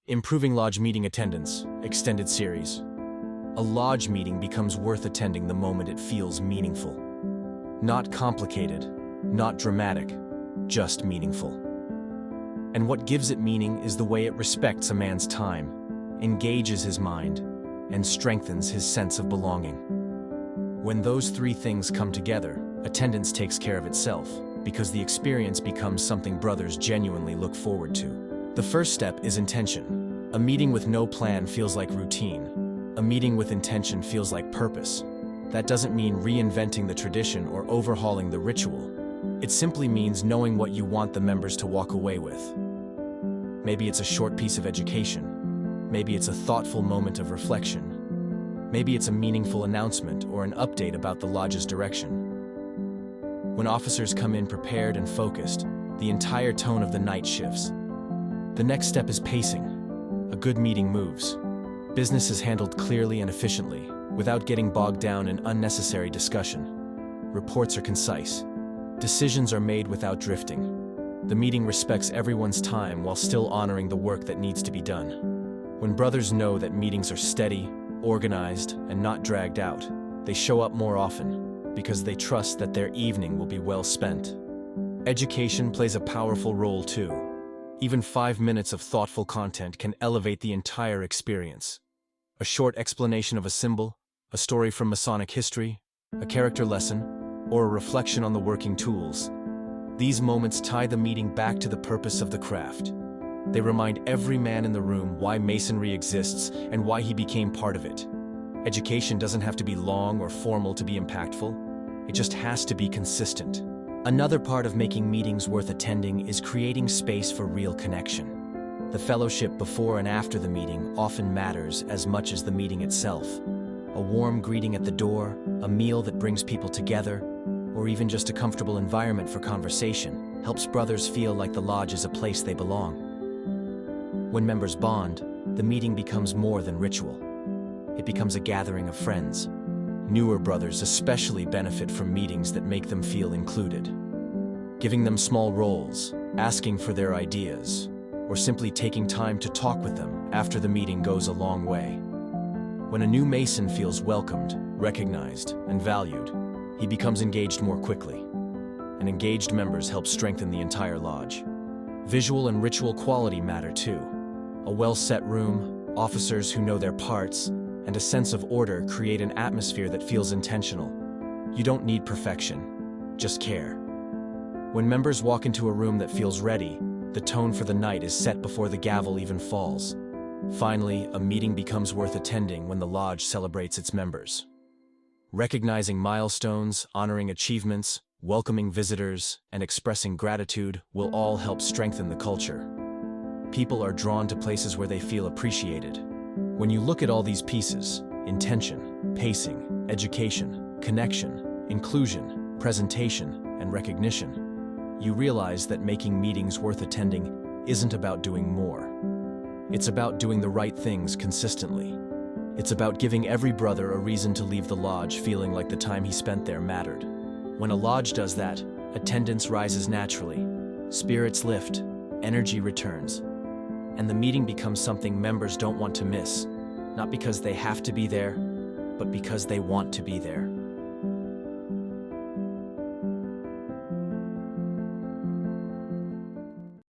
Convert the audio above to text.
Improving Lodge Meeting Attendance, Extended Series. A lodge meeting becomes worth attending the moment it feels meaningful. Not complicated, not dramatic, just meaningful. And what gives it meaning is the way it respects a man's time, engages his mind, and strengthens his sense of belonging. When those three things come together, attendance takes care of itself, because the experience becomes something brothers genuinely look forward to. The first step is intention. A meeting with no plan feels like routine. A meeting with intention feels like purpose. That doesn't mean reinventing the tradition or overhauling the ritual. It simply means knowing what you want the members to walk away with. Maybe it's a short piece of education. Maybe it's a thoughtful moment of reflection. Maybe it's a meaningful announcement or an update about the lodge's direction. When officers come in prepared and focused, the entire tone of the night shifts. The next step is pacing. A good meeting moves. Business is handled clearly and efficiently, without getting bogged down in unnecessary discussion. Reports are concise. Decisions are made without drifting. The meeting respects everyone's time while still honoring the work that needs to be done. When brothers know that meetings are steady, organized, and not dragged out, they show up more often, because they trust that their evening will be well spent. Education plays a powerful role too. Even 5 minutes of thoughtful content can elevate the entire experience. A short explanation of a symbol, a story from Masonic history, a character lesson, or a reflection on the working tools. These moments tie the meeting back to the purpose of the craft. They remind every man in the room why Masonry exists and why he became part of it. Education doesn't have to be long or formal to be impactful. It just has to be consistent. Another part of making meetings worth attending is creating space for real connection. The fellowship before and after the meeting often matters as much as the meeting itself. A warm greeting at the door, a meal that brings people together, or even just a comfortable environment for conversation helps brothers feel like the lodge is a place they belong. When members bond, the meeting becomes more than ritual. It becomes a gathering of friends. Newer brothers especially benefit from meetings that make them feel included. Giving them small roles, asking for their ideas, or simply taking time to talk with them after the meeting goes a long way. When a new Mason feels welcomed, recognized, and valued, he becomes engaged more quickly. And engaged members help strengthen the entire lodge. Visual and ritual quality matter too. A well-set room, officers who know their parts, and a sense of order create an atmosphere that feels intentional. You don't need perfection, just care. When members walk into a room that feels ready, the tone for the night is set before the gavel even falls. Finally, a meeting becomes worth attending when the lodge celebrates its members. Recognizing milestones, honoring achievements, welcoming visitors, and expressing gratitude will all help strengthen the culture. People are drawn to places where they feel appreciated. When you look at all these pieces, intention, pacing, education, connection, inclusion, presentation, and recognition, you realize that making meetings worth attending isn't about doing more. It's about doing the right things consistently. It's about giving every brother a reason to leave the lodge feeling like the time he spent there mattered. When a lodge does that, attendance rises naturally, spirits lift, energy returns, and the meeting becomes something members don't want to miss, not because they have to be there, but because they want to be there.